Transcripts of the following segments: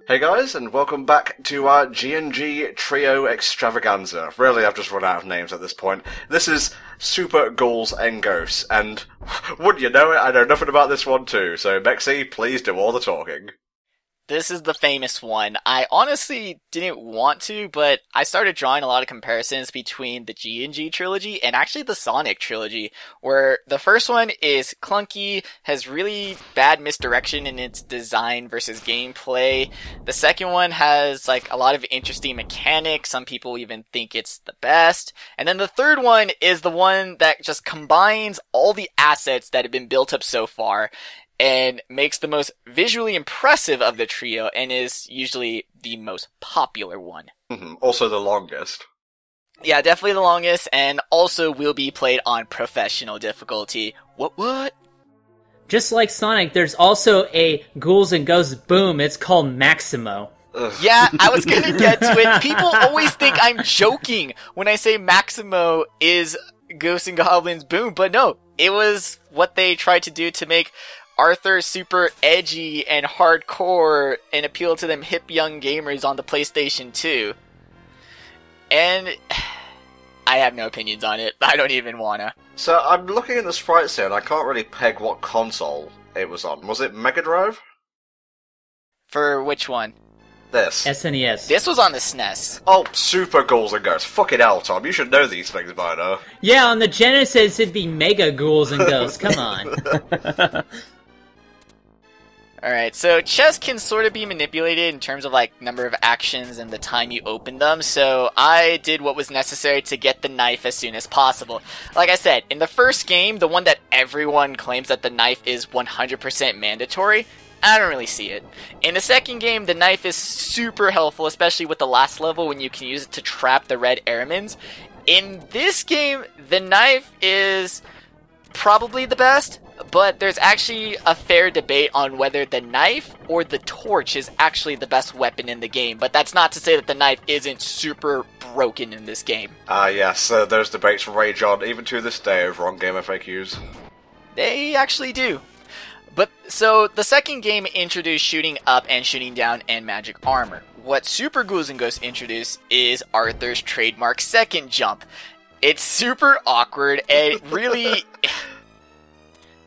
Hey guys, and welcome back to our G&G Trio Extravaganza. Really, I've just run out of names at this point. This is Super Ghouls and Ghosts, and wouldn't you know it, I know nothing about this one too, so Mexi, please do all the talking. This is the famous one. I honestly didn't want to, but I started drawing a lot of comparisons between the G&G trilogy and actually the Sonic trilogy, where the first one is clunky, has really bad misdirection in its design versus gameplay. The second one has like a lot of interesting mechanics. Some people even think it's the best. And then the third one is the one that just combines all the assets that have been built up so far and makes the most visually impressive of the trio, and is usually the most popular one. Also the longest. Yeah, definitely the longest, and also will be played on professional difficulty. What? Just like Sonic, there's also a Ghouls and Ghosts boom. It's called Maximo. Ugh. Yeah, I was gonna get to it. People always think I'm joking when I say Maximo is Ghosts and Goblins boom, but no, it was what they tried to do to make Arthur super edgy and hardcore and appeal to them hip young gamers on the PlayStation 2. And I have no opinions on it. I don't even wanna. So I'm looking at the sprites here and I can't really peg what console it was on. Was it Mega Drive? For which one? This. SNES. This was on the SNES. Oh, Super Ghouls and Ghosts. Fucking hell, Tom. You should know these things by now. Yeah, on the Genesis it'd be Mega Ghouls and Ghosts. Come on. Alright, so chess can sort of be manipulated in terms of like number of actions and the time you open them, so I did what was necessary to get the knife as soon as possible. Like I said, in the first game, the one that everyone claims that the knife is 100% mandatory, I don't really see it. In the second game, the knife is super helpful, especially with the last level when you can use it to trap the red airmans. In this game, the knife is probably the best, but there's actually a fair debate on whether the knife or the torch is actually the best weapon in the game. But that's not to say that the knife isn't super broken in this game. Yes, those debates rage on even to this day over on Game FAQs. They actually do. But so the second game introduced shooting up and shooting down and magic armor. What Super Ghouls and Ghosts introduced is Arthur's trademark second jump. It's super awkward and really...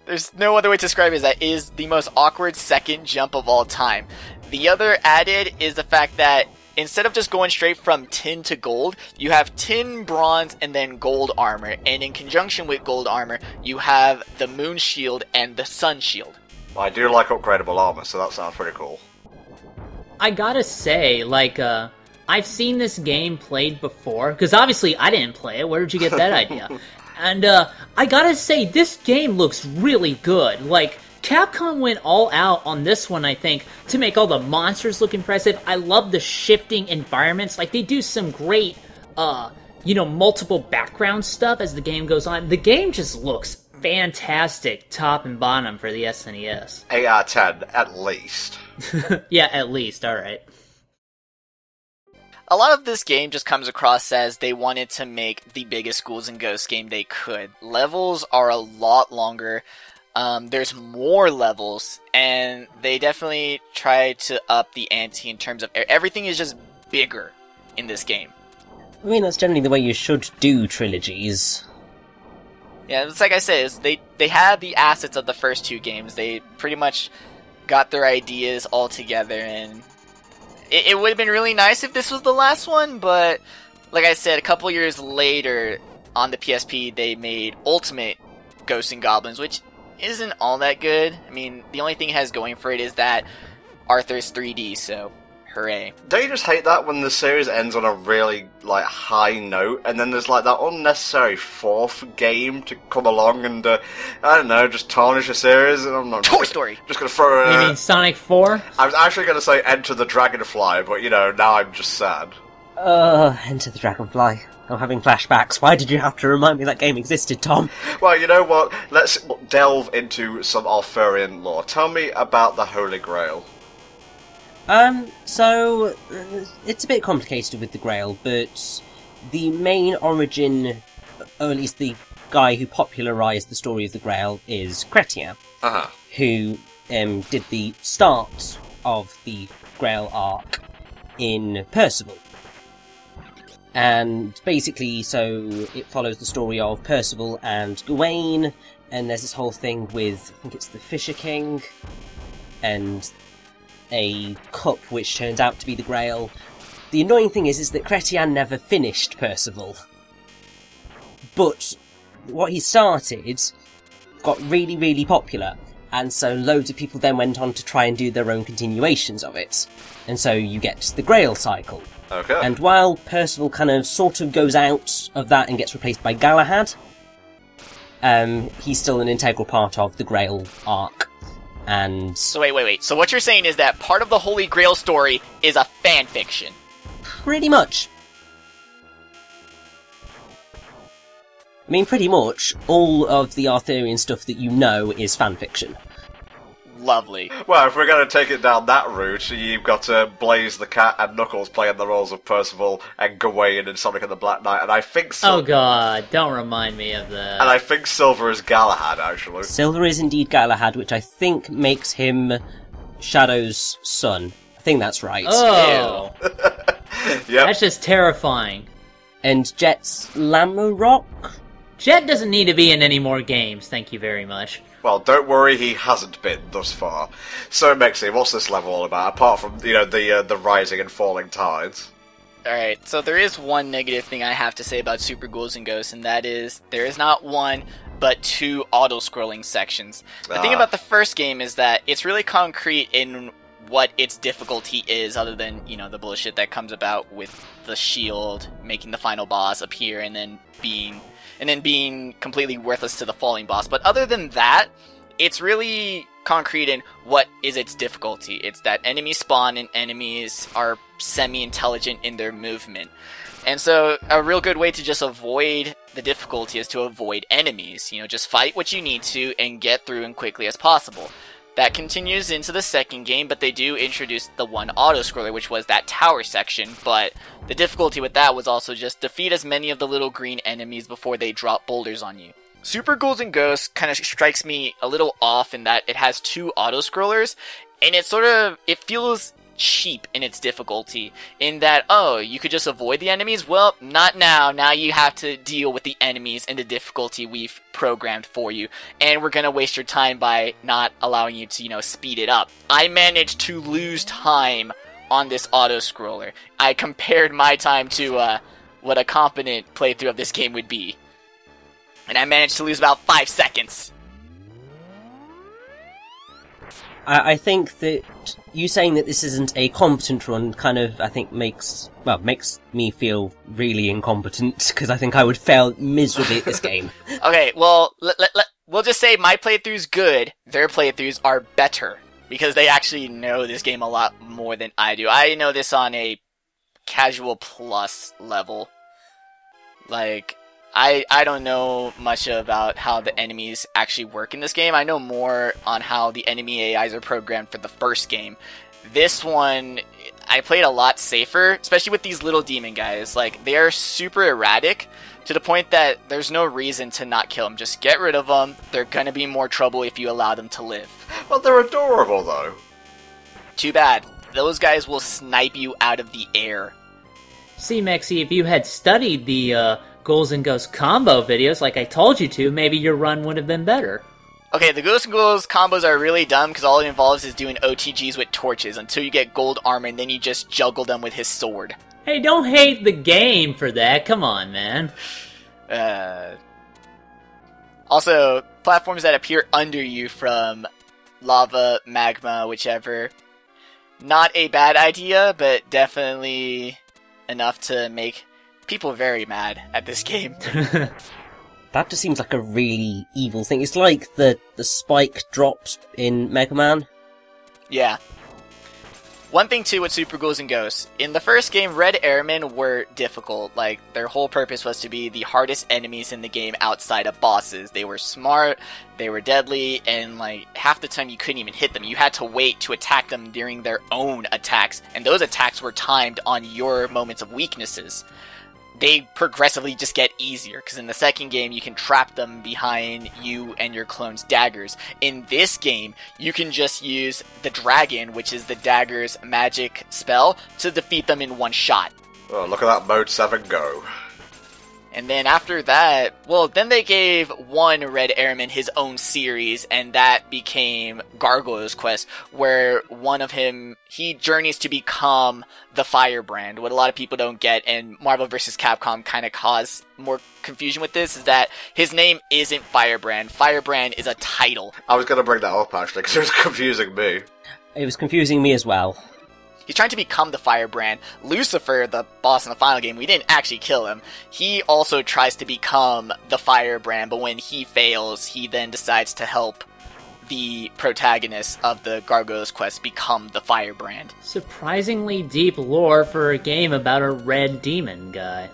There's no other way to describe it, that is the most awkward second jump of all time. The other added is the fact that instead of just going straight from tin to gold, you have tin, bronze, and then gold armor. And in conjunction with gold armor, you have the moon shield and the sun shield. I do like upgradable armor, so that sounds pretty cool. I gotta say, like, I've seen this game played before, because obviously I didn't play it. Where did you get that idea? And, I gotta say, this game looks really good. Like, Capcom went all out on this one, I think, to make all the monsters look impressive. I love the shifting environments. Like, they do some great, multiple background stuff as the game goes on. The game just looks fantastic, top and bottom, for the SNES. 8 out of 10, at least. Yeah, at least, alright. A lot of this game just comes across as they wanted to make the biggest Ghouls and Ghosts game they could. Levels are a lot longer. There's more levels, and they definitely try to up the ante in terms of everything is just bigger in this game. I mean, that's generally the way you should do trilogies. Yeah, it's like I said, they had the assets of the first two games. They pretty much got their ideas all together, and it would have been really nice if this was the last one, but like I said, a couple years later on the PSP, they made Ultimate Ghosts and Goblins, which isn't all that good. I mean, the only thing it has going for it is that Arthur's 3D, so hooray. Don't you just hate that when the series ends on a really, high note, and then there's, that unnecessary fourth game to come along and, I don't know, just tarnish a series, and I'm not... Toy Story! Just gonna throw You mean Sonic 4? I was actually gonna say Enter the Dragonfly, but, now I'm just sad. Enter the Dragonfly. I'm having flashbacks. Why did you have to remind me that game existed, Tom? Well, you know what? Let's delve into some Arthurian lore. Tell me about the Holy Grail. So, it's a bit complicated with the Grail, but the main origin, or at least the guy who popularised the story of the Grail, is Chrétien, who did the start of the Grail arc in Percival. And basically, so it follows the story of Percival and Gawain, and there's this whole thing with, I think it's the Fisher King, and a cup which turns out to be the Grail. The annoying thing is that Chrétien never finished Percival. But what he started got really, really popular, and so loads of people then went on to try and do their own continuations of it. And so you get the Grail cycle. Okay. And while Percival kind of sort of goes out of that and gets replaced by Galahad, he's still an integral part of the Grail arc. And So wait. So what you're saying is that part of the Holy Grail story is a fan fiction. pretty much. I mean, pretty much all of the Arthurian stuff that you know is fanfiction. Lovely. Well, if we're going to take it down that route, you've got Blaze the Cat and Knuckles playing the roles of Percival and Gawain in Sonic and the Black Knight, and I think Oh god, don't remind me of that. And I think Silver is Galahad, actually. Silver is indeed Galahad, which I think makes him Shadow's son. I think that's right. Oh, Yep. that's just terrifying. And Jet's Lamarok? Jet doesn't need to be in any more games, thank you very much. Well, don't worry, he hasn't been thus far. So, Mexi, what's this level all about, apart from, the rising and falling tides? Alright, so there is one negative thing I have to say about Super Ghouls and Ghosts, and that is there is not one, but two auto-scrolling sections. The thing about the first game is that it's really concrete in what its difficulty is, other than, the bullshit that comes about with the shield making the final boss appear and then being completely worthless to the falling boss. But other than that, it's really concrete in what is its difficulty. It's that enemies spawn and enemies are semi-intelligent in their movement. And so a real good way to just avoid the difficulty is to avoid enemies. Just fight what you need to and get through as quickly as possible. That continues into the second game, but they do introduce the one auto-scroller, which was that tower section, but the difficulty with that was also just defeat as many of the little green enemies before they drop boulders on you. Super Ghouls and Ghosts kind of strikes me a little off in that it has two auto-scrollers, and it feels cheap in its difficulty, in that, you could just avoid the enemies? Well, not now. Now you have to deal with the enemies and the difficulty we've programmed for you, and we're gonna waste your time by not allowing you to, speed it up. I managed to lose time on this auto-scroller. I compared my time to, what a competent playthrough of this game would be, and I managed to lose about 5 seconds. I think that you saying that this isn't a competent run kind of, I think, makes me feel really incompetent, because I think I would fail miserably at this game. Okay, well, we'll just say my playthrough's good, their playthroughs are better, because they actually know this game a lot more than I do. I know this on a casual plus level. I don't know much about how the enemies actually work in this game. I know more on how the enemy AIs are programmed for the first game. This one, I played a lot safer, especially with these little demon guys. They are super erratic, to the point that there's no reason to not kill them. Just get rid of them. They're gonna be more trouble if you allow them to live. Well, they're adorable, though. Too bad. Those guys will snipe you out of the air. See, Mexi, if you had studied the Ghouls and Ghosts combo videos like I told you to, maybe your run would have been better. Okay, the Ghosts and Ghouls combos are really dumb because all it involves is doing OTGs with torches until you get gold armor, and then you just juggle them with his sword. Hey, don't hate the game for that. Come on, man. Also, platforms that appear under you from lava, magma, whichever. Not a bad idea, but definitely enough to make people very mad at this game. That just seems like a really evil thing. It's like the spike drops in Mega Man. Yeah. One thing too with Super Ghouls and Ghosts, in the first game, Red Airmen were difficult. Their whole purpose was to be the hardest enemies in the game outside of bosses. They were smart, they were deadly, and half the time you couldn't even hit them. You had to wait to attack them during their own attacks, and those attacks were timed on your moments of weaknesses. they progressively just get easier, because in the second game you can trap them behind you and your clone's daggers. In this game, you can just use the dragon, which is the dagger's magic spell, to defeat them in one shot. Oh, look at that Mode 7 go. And then after that, well, then they gave one Red Airman his own series, and that became Gargoyle's Quest, where one of him, he journeys to become the Firebrand. What a lot of people don't get, and Marvel vs. Capcom kind of caused more confusion with this, is that his name isn't Firebrand. Firebrand is a title. I was going to bring that up, actually, because it was confusing me. It was confusing me as well. He's trying to become the Firebrand. Lucifer, the boss in the final game, we didn't actually kill him. He also tries to become the Firebrand, but when he fails, he then decides to help the protagonist of the Gargoyle's Quest become the Firebrand. Surprisingly deep lore for a game about a red demon guy.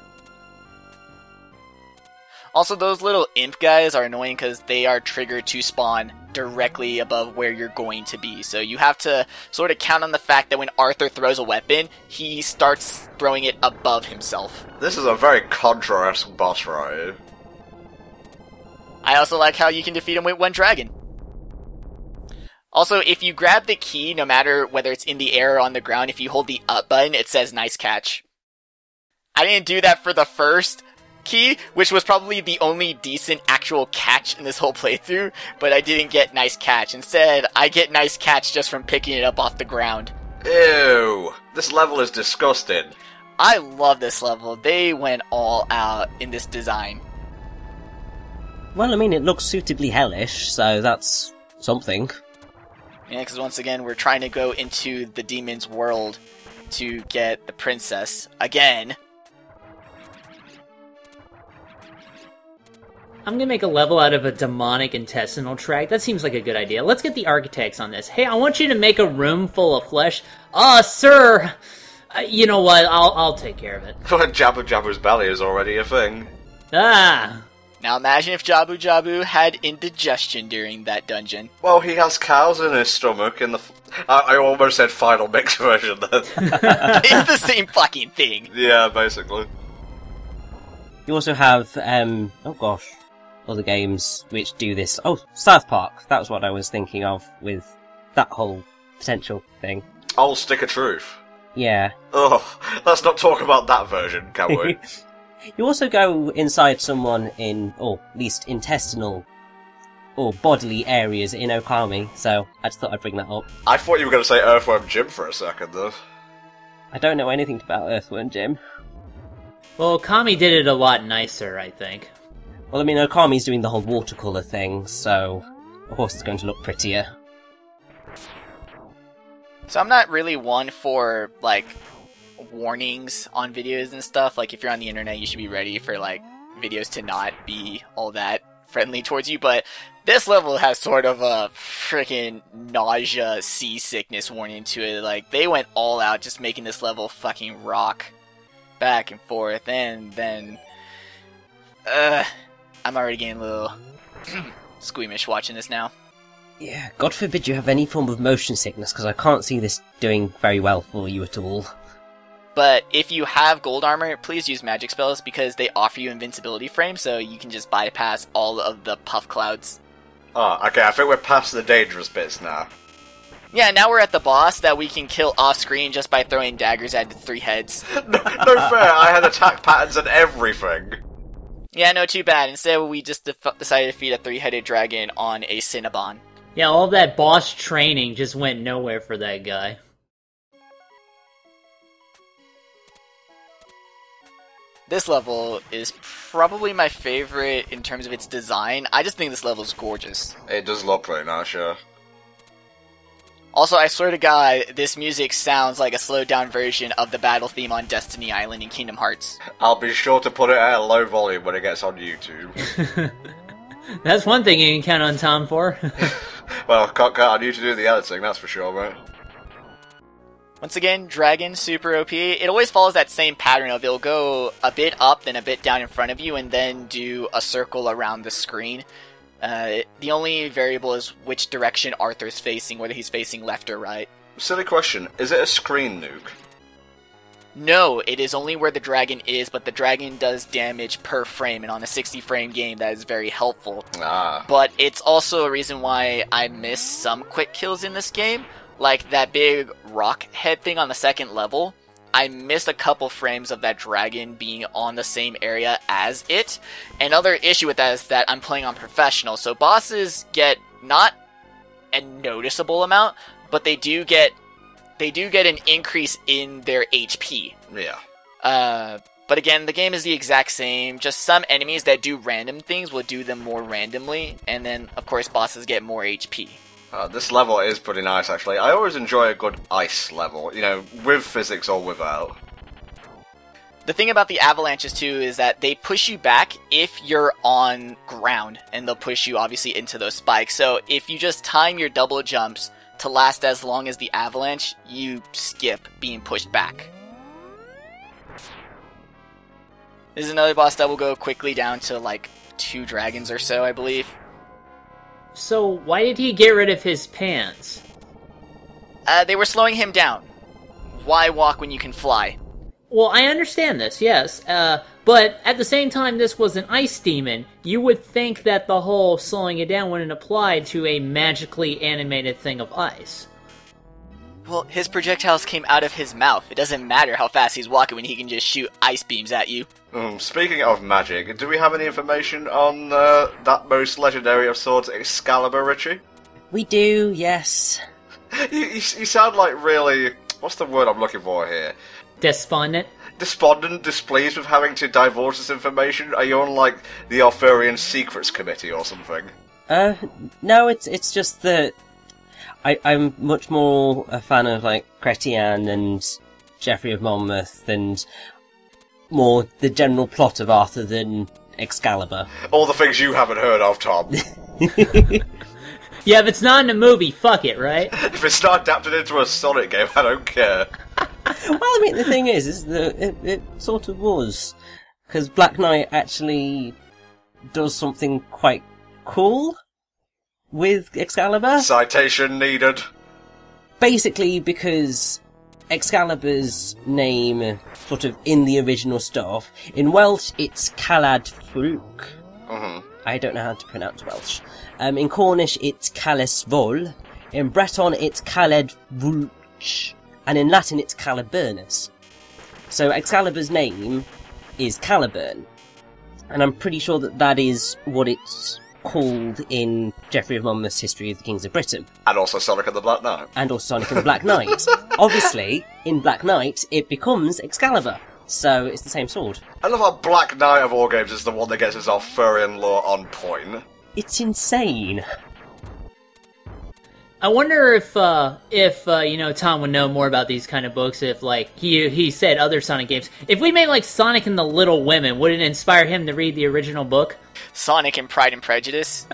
Also, those little imp guys are annoying because they are triggered to spawn directly above where you're going to be. So you have to sort of count on the fact that when Arthur throws a weapon, he starts throwing it above himself. This is a very Contra-esque boss fight. I also like how you can defeat him with one dragon. Also, if you grab the key, no matter whether it's in the air or on the ground, if you hold the up button, it says nice catch. I didn't do that for the first key, which was probably the only decent actual catch in this whole playthrough, but I didn't get nice catch. Instead, I get nice catch just from picking it up off the ground. Ew, this level is disgusting. I love this level. They went all out in this design. Well, I mean, it looks suitably hellish, so that's something. Yeah, because once again, we're trying to go into the demon's world to get the princess again. I'm gonna make a level out of a demonic intestinal tract. That seems like a good idea. Let's get the architects on this. Hey, I want you to make a room full of flesh. Sir! You know what? I'll take care of it. Jabu Jabu's belly is already a thing. Ah! Now imagine if Jabu Jabu had indigestion during that dungeon. Well, he has cows in his stomach in the... I almost said final mix version then. It's the same fucking thing. Yeah, basically. You also have, oh gosh, other games which do this. Oh, South Park. That's what I was thinking of with that whole potential thing. Old Stick of Truth. Yeah. Oh, let's not talk about that version, can we? You also go inside someone in, or at least intestinal or bodily areas in Okami, so I just thought I'd bring that up. I thought you were going to say Earthworm Jim for a second, though. I don't know anything about Earthworm Jim. Well, Okami did it a lot nicer, I think. Well, I mean, Okami's doing the whole watercolour thing, so of course it's going to look prettier. So I'm not really one for, like, warnings on videos and stuff. Like, if you're on the internet, you should be ready for, like, videos to not be all that friendly towards you, but this level has sort of a freaking nausea, seasickness warning to it. Like, they went all out just making this level fucking rock back and forth, and then I'm already getting a little squeamish watching this now. Yeah, God forbid you have any form of motion sickness, because I can't see this doing very well for you at all. But if you have gold armor, please use magic spells, because they offer you invincibility frames, so you can just bypass all of the puff clouds. Oh, okay, I think we're past the dangerous bits now. Yeah, now we're at the boss that we can kill off-screen just by throwing daggers at its 3 heads. No fair, I had attack patterns and everything. Yeah, no, too bad. Instead, we just decided to defeat a 3-headed dragon on a Cinnabon. Yeah, all that boss training just went nowhere for that guy. This level is probably my favorite in terms of its design. I just think this level is gorgeous. It does look pretty nice, yeah. Also, I swear to God, this music sounds like a slowed-down version of the battle theme on Destiny Island in Kingdom Hearts. I'll be sure to put it at a low volume when it gets on YouTube. That's one thing you can count on Tom for. Well, can't count on you to do the editing, that's for sure, mate. Once again, Dragon, super OP. It always follows that same pattern of it'll go a bit up, then a bit down in front of you, and then do a circle around the screen. The only variable is which direction Arthur's facing, whether he's facing left or right. Silly question, is it a screen nuke? No, it is only where the dragon is, but the dragon does damage per frame, and on a 60-frame game, that is very helpful. But it's also a reason why I miss some quick kills in this game, like that big rock head thing on the second level. I missed a couple frames of that dragon being on the same area as it. Another issue with that is that I'm playing on professional, so bosses get not a noticeable amount, but they do get an increase in their HP. Yeah. But again, the game is the exact same. Just some enemies that do random things will do them more randomly, and then, of course, bosses get more HP. This level is pretty nice, actually. I always enjoy a good ice level, you know, with physics or without. The thing about the avalanches, too, is that they push you back if you're on ground, and they'll push you, obviously, into those spikes. So if you just time your double jumps to last as long as the avalanche, you skip being pushed back. This is another boss that will go quickly down to, like, 2 dragons or so, I believe. So why did he get rid of his pants? They were slowing him down. Why walk when you can fly? Well, I understand this, yes. But at the same time, this was an ice demon. You would think that the whole slowing it down wouldn't apply to a magically animated thing of ice. Well, his projectiles came out of his mouth. It doesn't matter how fast he's walking when he can just shoot ice beams at you. Speaking of magic, do we have any information on that most legendary of swords, Excalibur, Richie? We do, yes. You sound like really... What's the word I'm looking for here? Despondent? Despondent, displeased with having to divulge this information? Are you on, like, the Arthurian Secrets Committee or something? No, it's just that I'm much more a fan of, like, Chrétien and Geoffrey of Monmouth and more the general plot of Arthur than Excalibur. All the things you haven't heard of, Tom. Yeah, if it's not in a movie, fuck it, right? If it's not adapted into a Sonic game, I don't care. Well, I mean, the thing is that it sort of was. Because Black Knight actually does something quite cool with Excalibur. Citation needed. Basically, because Excalibur's name, sort of in the original stuff, in Welsh it's Calad Ffrwc. I don't know how to pronounce Welsh. In Cornish it's Calesvol. In Breton it's Caled Vwlch. And in Latin it's Caliburnus. So Excalibur's name is Caliburn. And I'm pretty sure that is what it's called in Geoffrey of Monmouth's History of the Kings of Britain. And also Sonic and the Black Knight. And also Sonic and the Black Knight. Obviously, in Black Knight, it becomes Excalibur. So it's the same sword. I love how Black Knight of all games is the one that gets his Arthurian lore on point. It's insane. I wonder if Tom would know more about these kind of books if, like, he said other Sonic games. If we made, like, Sonic and the Little Women, would it inspire him to read the original book? Sonic and Pride and Prejudice.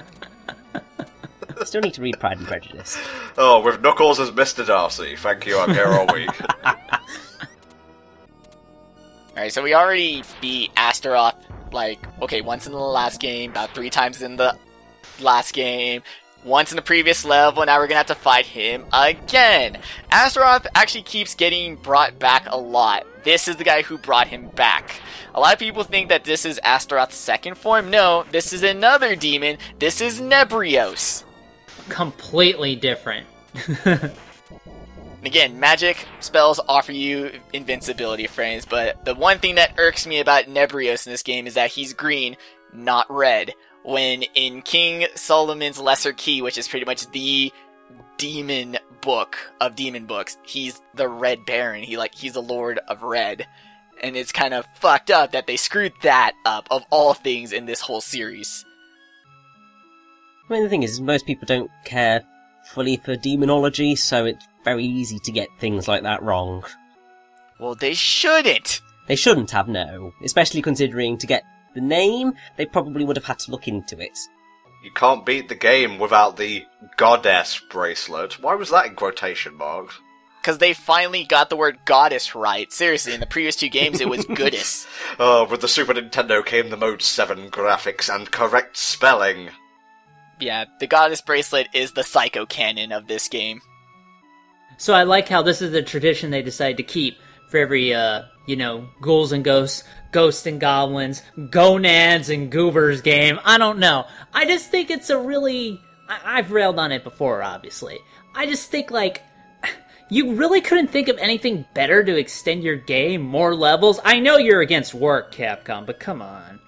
Still need to read Pride and Prejudice. Oh, with Knuckles as Mr. Darcy. Thank you, I'm here all week. Alright, so we already beat Astaroth, like, okay, once in the last game, about 3 times in the last game, once in the previous level, now we're gonna have to fight him again. Astaroth actually keeps getting brought back a lot. This is the guy who brought him back. A lot of people think that this is Astaroth's second form. No, this is another demon. This is Nebrios. Completely different. Again, magic spells offer you invincibility frames, but the one thing that irks me about Nebrios in this game is that he's green, not red. When in King Solomon's Lesser Key, which is pretty much the demon book of demon books, he's the Red Baron. He's the Lord of Red. And it's kind of fucked up that they screwed that up, of all things, in this whole series. I mean, the thing is, most people don't care fully for demonology, so it's very easy to get things like that wrong. Well, they shouldn't! They shouldn't have, no. Especially considering to get the name, they probably would have had to look into it. You can't beat the game without the goddess bracelet. Why was that in quotation marks? Because they finally got the word goddess right. Seriously, in the previous 2 games it was goddess. Oh, with the Super Nintendo came the Mode 7 graphics and correct spelling. Yeah, the goddess bracelet is the psycho canon of this game. So I like how this is the tradition they decide to keep for every you know, Ghouls and Ghosts, Ghosts and Goblins, Gonads and Goobers game. I don't know. I just think it's a really... I've railed on it before, obviously. I just think, like, you really couldn't think of anything better to extend your game, more levels? I know you're against work, Capcom, but come on.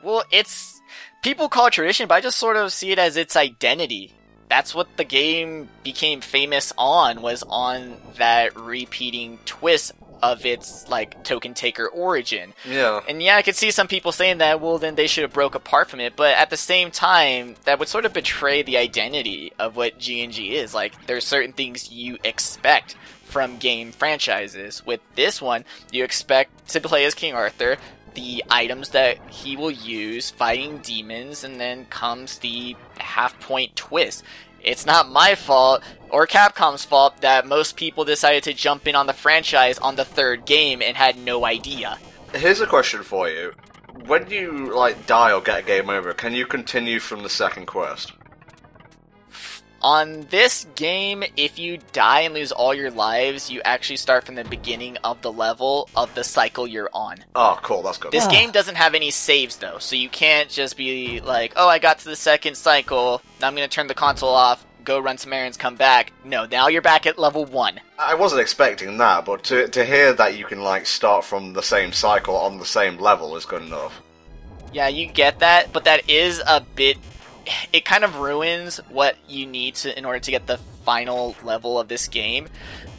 Well, it's... people call it tradition, but I just sort of see it as its identity. That's what the game became famous on, was on that repeating twist of its, like, token taker origin. Yeah. And yeah, I could see some people saying that, well, then they should have broke apart from it, but at the same time, that would sort of betray the identity of what G&G is. Like, there's certain things you expect from game franchises. With this one, you expect to play as King Arthur, the items that he will use, fighting demons, and then comes the half-point twist. It's not my fault, or Capcom's fault, that most people decided to jump in on the franchise on the third game and had no idea. Here's a question for you. When you, like, die or get a game over, can you continue from the second quest? On this game, if you die and lose all your lives, you actually start from the beginning of the level of the cycle you're on. Oh, cool, that's good. This game doesn't have any saves, though, so you can't just be like, oh, I got to the second cycle, now I'm gonna turn the console off, go run some errands, come back. No, now you're back at level 1. I wasn't expecting that, but to hear that you can, like, start from the same cycle on the same level is good enough. Yeah, you get that, but that is a bit... it kind of ruins what you need to in order to get the final level of this game,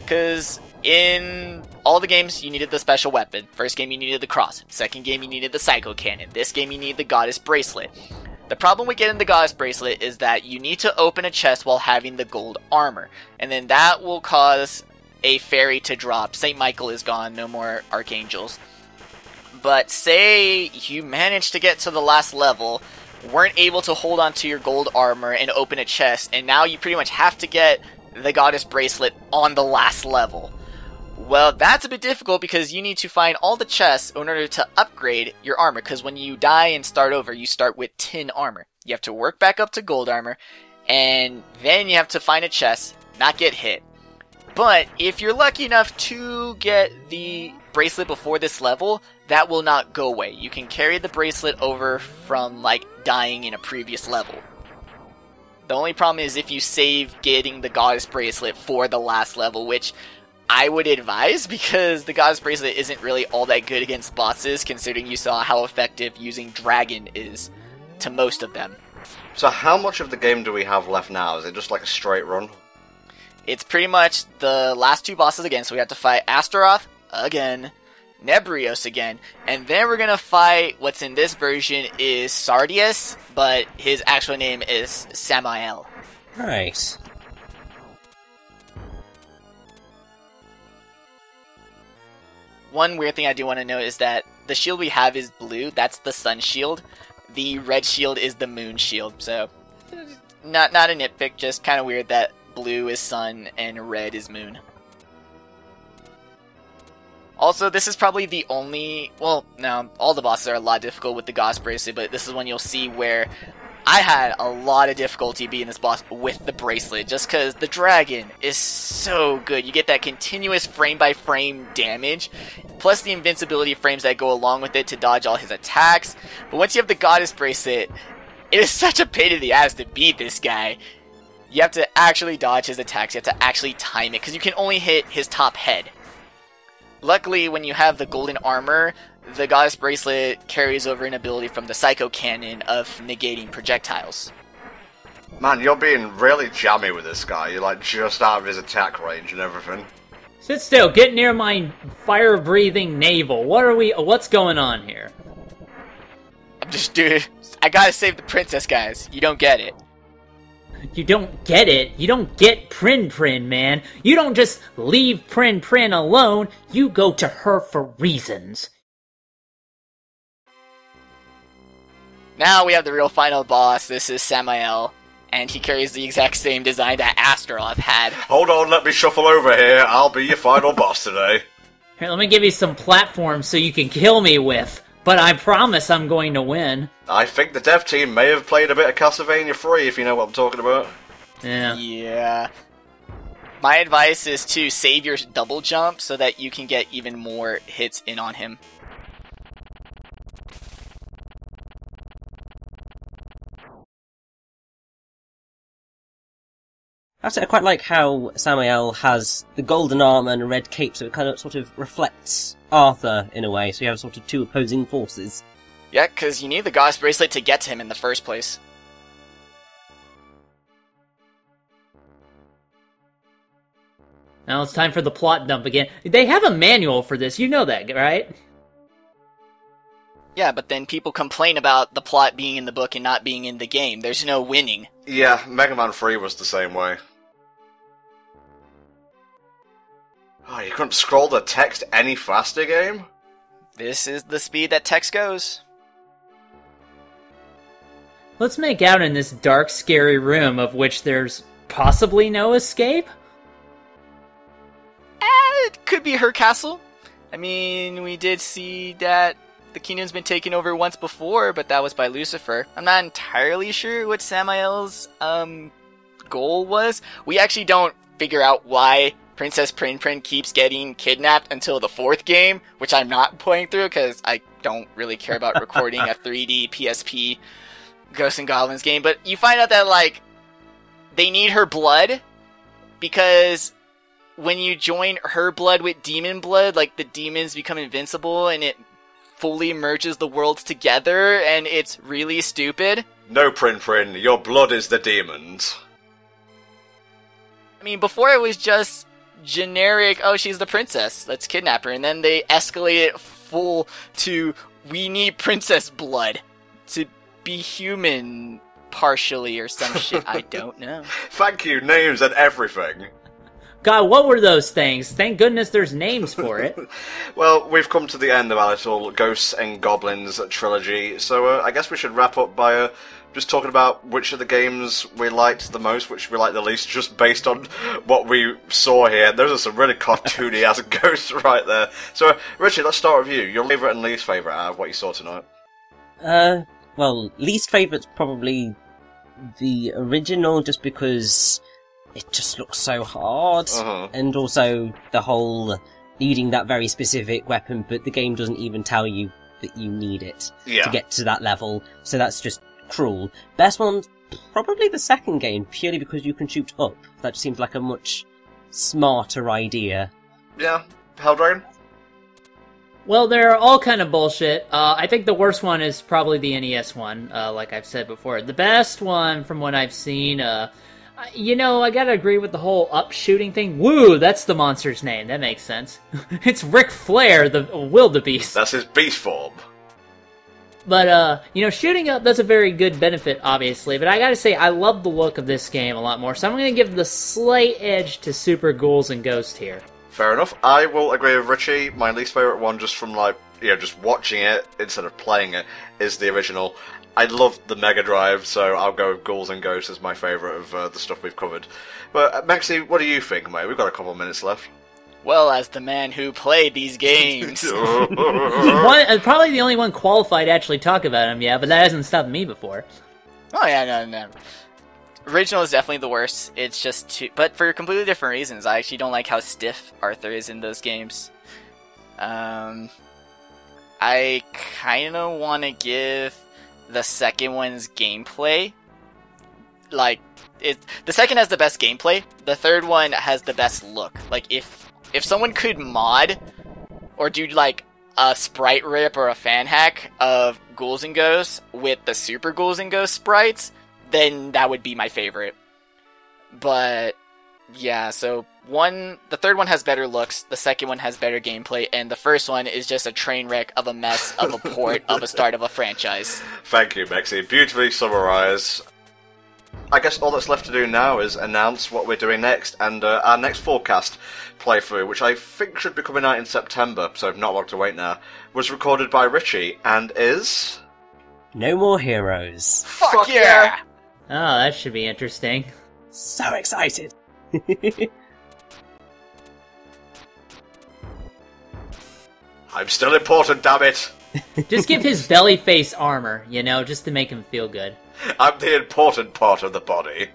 because in all the games you needed the special weapon. First game you needed the cross, second game you needed the psycho cannon, this game you need the goddess bracelet. The problem with getting the goddess bracelet is that you need to open a chest while having the gold armor, and then that will cause a fairy to drop. St. Michael is gone, no more archangels. But say you manage to get to the last level, weren't able to hold on to your gold armor and open a chest, and now you pretty much have to get the goddess bracelet on the last level. Well, that's a bit difficult because you need to find all the chests in order to upgrade your armor, because when you die and start over, you start with tin armor. You have to work back up to gold armor, and then you have to find a chest, not get hit. But if you're lucky enough to get the bracelet before this level, that will not go away. You can carry the bracelet over from, like, dying in a previous level. The only problem is if you save getting the goddess bracelet for the last level, which I would advise, because the goddess bracelet isn't really all that good against bosses, considering you saw how effective using dragon is to most of them. So how much of the game do we have left now? Is it just like a straight run? It's pretty much the last two bosses again, so we have to fight Astaroth again, Nebrios again, and then we're gonna fight what's in this version is Sardius, but his actual name is Samael. Right. One weird thing I do want to note is that the shield we have is blue, that's the sun shield. The red shield is the moon shield, so not a nitpick, just kind of weird that blue is sun and red is moon. Also, this is probably the only... well, no, all the bosses are a lot difficult with the Goddess Bracelet, but this is when you'll see where I had a lot of difficulty beating this boss with the bracelet, just because the dragon is so good. You get that continuous frame-by-frame damage, plus the invincibility frames that go along with it to dodge all his attacks. But once you have the Goddess Bracelet, it is such a pain in the ass to beat this guy. You have to actually dodge his attacks, you have to actually time it, because you can only hit his top head. Luckily, when you have the golden armor, the Goddess Bracelet carries over an ability from the Psycho Cannon of negating projectiles. Man, you're being really jammy with this guy. You're like just out of his attack range and everything. Sit still, get near my fire-breathing navel. What's going on here? I'm just doing... I gotta save the princess, guys. You don't get it. You don't get it. You don't get Prin Prin, man. You don't just leave Prin Prin alone. You go to her for reasons. Now we have the real final boss. This is Samael, and he carries the exact same design that Astaroth had. Hold on, let me shuffle over here. I'll be your final boss today. Here, let me give you some platforms so you can kill me with. But I promise I'm going to win. I think the dev team may have played a bit of Castlevania 3, if you know what I'm talking about. Yeah. Yeah. My advice is to save your double jump so that you can get even more hits in on him. I quite like how Samael has the golden armor and a red cape, so it kind of sort of reflects Arthur in a way, so you have sort of two opposing forces. Yeah, because you need the Goddess Bracelet to get to him in the first place. Now it's time for the plot dump again. They have a manual for this, you know that, right? Yeah, but then people complain about the plot being in the book and not being in the game. There's no winning. Yeah, Mega Man 3 was the same way. Oh, you couldn't scroll the text any faster, game? This is the speed that text goes. Let's make out in this dark, scary room of which there's possibly no escape? It could be her castle. I mean, we did see that the kingdom's been taken over once before, but that was by Lucifer. I'm not entirely sure what Samael's goal was. We actually don't figure out why Princess Prin Prin keeps getting kidnapped until the 4th game, which I'm not playing through because I don't really care about recording a 3D PSP Ghosts and Goblins game. But you find out that, like, they need her blood because when you join her blood with demon blood, like, the demons become invincible and it fully merges the worlds together, and it's really stupid. No, Prin Prin, your blood is the demons. I mean, before it was just generic, oh, she's the princess, let's kidnap her, and then they escalate it full to, we need princess blood to be human partially or some shit, I don't know. Thank you, names and everything. God, what were those things? Thank goodness there's names for it. Well, we've come to the end of our little Ghosts and Goblins trilogy, so I guess we should wrap up by just talking about which of the games we liked the most, which we liked the least, just based on what we saw here. Those are some really cartoony-ass ghosts right there. So, Richard, let's start with you. Your favourite and least favourite out of what you saw tonight? Well, least favourite's probably the original, just because it just looks so hard, and also the whole needing that very specific weapon, but the game doesn't even tell you that you need it to get to that level, so that's just cruel. Best one's probably the second game, purely because you can shoot up. That just seems like a much smarter idea. Yeah, Helldragon? Well, they're all kind of bullshit. I think the worst one is probably the NES one, like I've said before. The best one, from what I've seen, you know, I gotta agree with the whole up shooting thing. Woo, that's the monster's name. That makes sense. It's Ric Flair, the wildebeest. That's his beast form. But, you know, shooting up, that's a very good benefit, obviously. But I gotta say, I love the look of this game a lot more. So I'm gonna give the slight edge to Super Ghouls and Ghost here. Fair enough. I will agree with Richie. My least favourite one, just from, like, you know, just watching it instead of playing it, is the original. I love the Mega Drive, so I'll go with Ghouls and Ghosts as my favourite of the stuff we've covered. But, Maxie, what do you think, mate? We've got a couple of minutes left. Well, as the man who played these games. Probably the only one qualified to actually talk about them, yeah, but that hasn't stopped me before. Oh, yeah, no. Original is definitely the worst. It's just too... But for completely different reasons. I actually don't like how stiff Arthur is in those games. I kind of want to give the second one's gameplay, like, the second has the best gameplay, the third one has the best look. Like, if someone could mod, or do, like, a sprite rip or a fan hack of Ghouls and Ghosts with the Super Ghouls and Ghosts sprites, then that would be my favorite. But, yeah, so the third one has better looks, the second one has better gameplay, and the first one is just a train wreck of a mess of a port of a start of a franchise. Thank you, Maxie. Beautifully summarised. I guess all that's left to do now is announce what we're doing next, and our next forecast playthrough, which I think should be coming out in September, so not long to wait now, was recorded by Richie, and is... No More Heroes. Fuck yeah! Oh, that should be interesting. So excited! I'm still important, damn it! Just give his belly face armor, you know, just to make him feel good. I'm the important part of the body.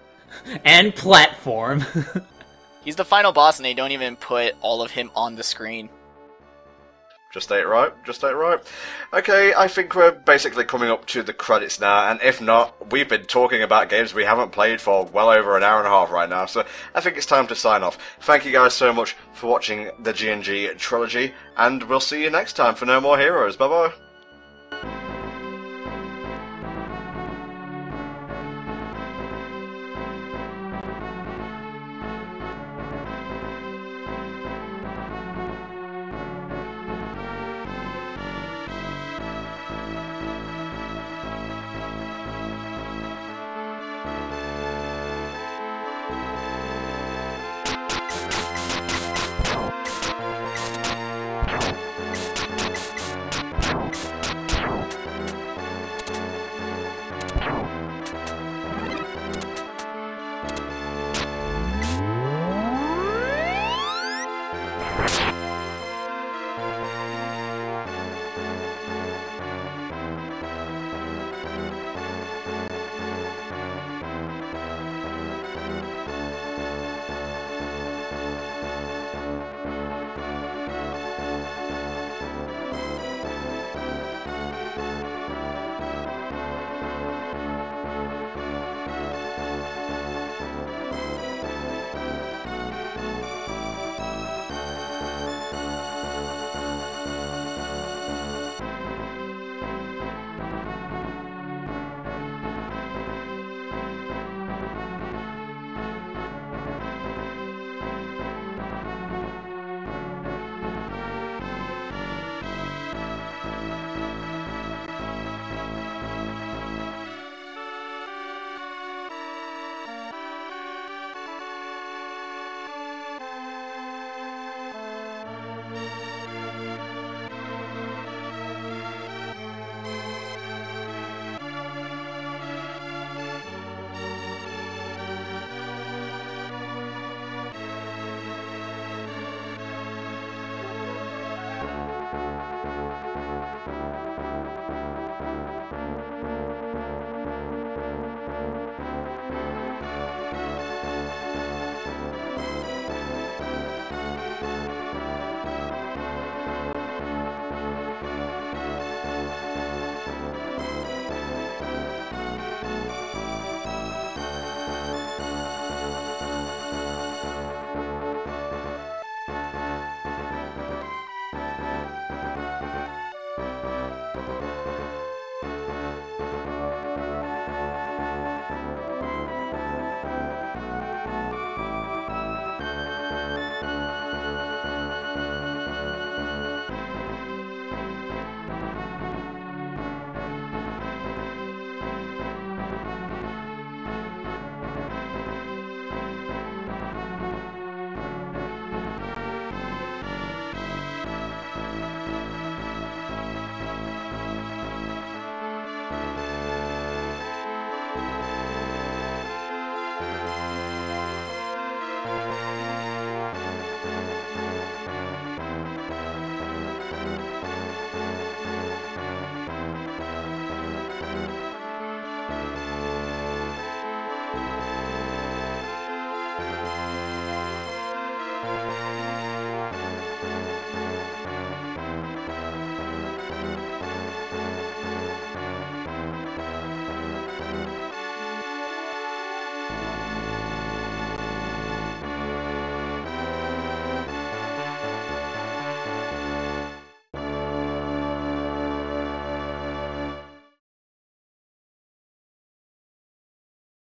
And platform. He's the final boss, and they don't even put all of him on the screen. Just ain't right, just ain't right. Okay, I think we're basically coming up to the credits now, and if not, we've been talking about games we haven't played for well over an hour and a half right now, so I think it's time to sign off. Thank you guys so much for watching the G&G trilogy, and we'll see you next time for No More Heroes. Bye-bye.